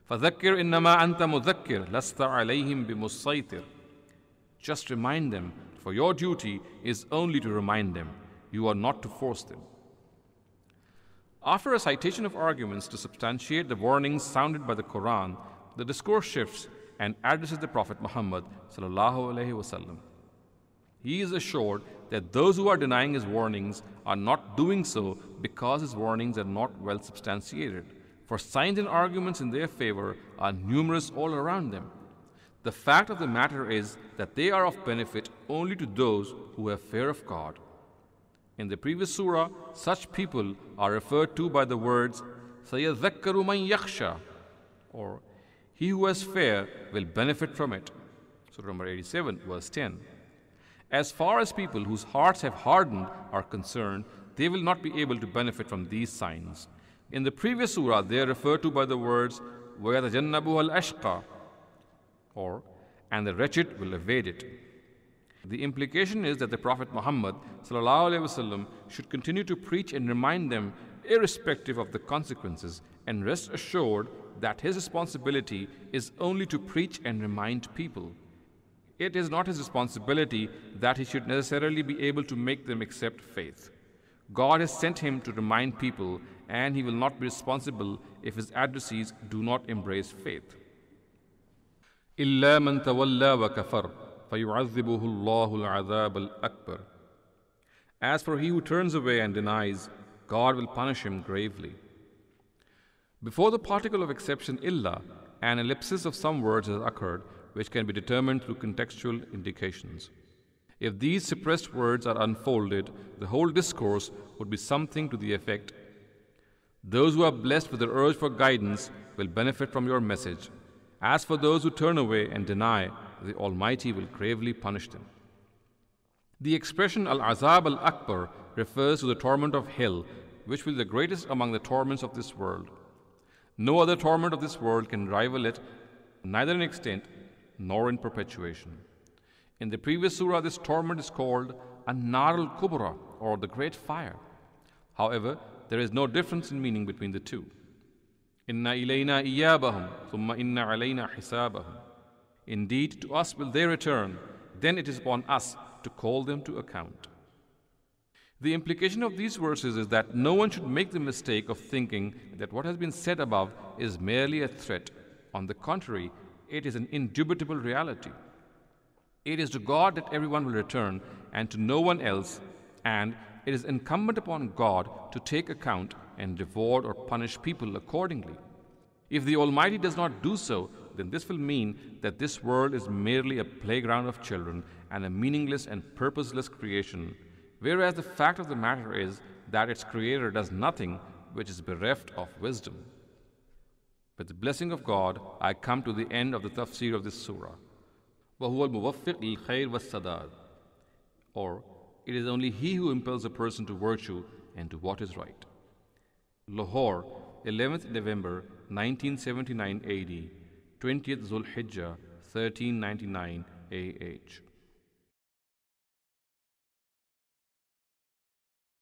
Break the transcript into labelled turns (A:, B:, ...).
A: فَذَكِّرْ إِنَّمَا أَنْتَ مُذَكِّرْ لَسْتَ عَلَيْهِمْ بِمُسَيْطِرٍ. Just remind them, for your duty is only to remind them. You are not to force them. After a citation of arguments to substantiate the warnings sounded by the Qur'an, the discourse shifts and addresses the Prophet Muhammad sallallahu alaihi wasallam. He is assured that those who are denying his warnings are not doing so because his warnings are not well substantiated, for signs and arguments in their favor are numerous all around them. The fact of the matter is that they are of benefit only to those who have fear of God. In the previous surah, such people are referred to by the words سَيَذَّكَّرُ مَنْ يَخْشَى, or he who has fear will benefit from it. Surah number 87, verse 10. As far as people whose hearts have hardened are concerned, they will not be able to benefit from these signs. In the previous surah, they are referred to by the words وَيَتَجَنَّبُهَا الْأَشْقَى, or and the wretched will evade it. The implication is that the Prophet Muhammad ﷺ should continue to preach and remind them irrespective of the consequences, and rest assured that his responsibility is only to preach and remind people. It is not his responsibility that he should necessarily be able to make them accept faith. God has sent him to remind people, and he will not be responsible if his adversaries do not embrace faith. إِلَّا مَنْ تَوَلَّى وَكَفَرَ فَيُعَذِّبُهُ اللَّهُ الْعَذَابَ الْأَكْبَرَ. As for he who turns away and denies, God will punish him gravely. Before the particle of exception illa, an ellipsis of some words has occurred, which can be determined through contextual indications. If these suppressed words are unfolded, the whole discourse would be something to the effect, those who are blessed with the urge for guidance will benefit from your message. As for those who turn away and deny, the Almighty will gravely punish them. The expression Al-Azab Al-Akbar refers to the torment of hell, which will be the greatest among the torments of this world. No other torment of this world can rival it, neither in extent nor in perpetuation. In the previous surah, this torment is called An-Nar al-Kubra, or the Great Fire. However, there is no difference in meaning between the two. Inna ilayna iyabahum, thumma inna alayna hisabahum. Indeed, to us will they return, then it is upon us to call them to account. The implication of these verses is that no one should make the mistake of thinking that what has been said above is merely a threat. On the contrary, it is an indubitable reality. It is to God that everyone will return, and to no one else, and it is incumbent upon God to take account and reward or punish people accordingly. If the Almighty does not do so, then this will mean that this world is merely a playground of children and a meaningless and purposeless creation, whereas the fact of the matter is that its creator does nothing which is bereft of wisdom. With the blessing of God, I come to the end of the tafsir of this surah. وَهُوَ الْمُوَفِّقُ لِلْخَيْرِ وَالسَّدَادِ, or it is only He who impels a person to virtue and to what is right. Lahore, 11th November 1979 AD, 20th Zulhijjah 1399 AH.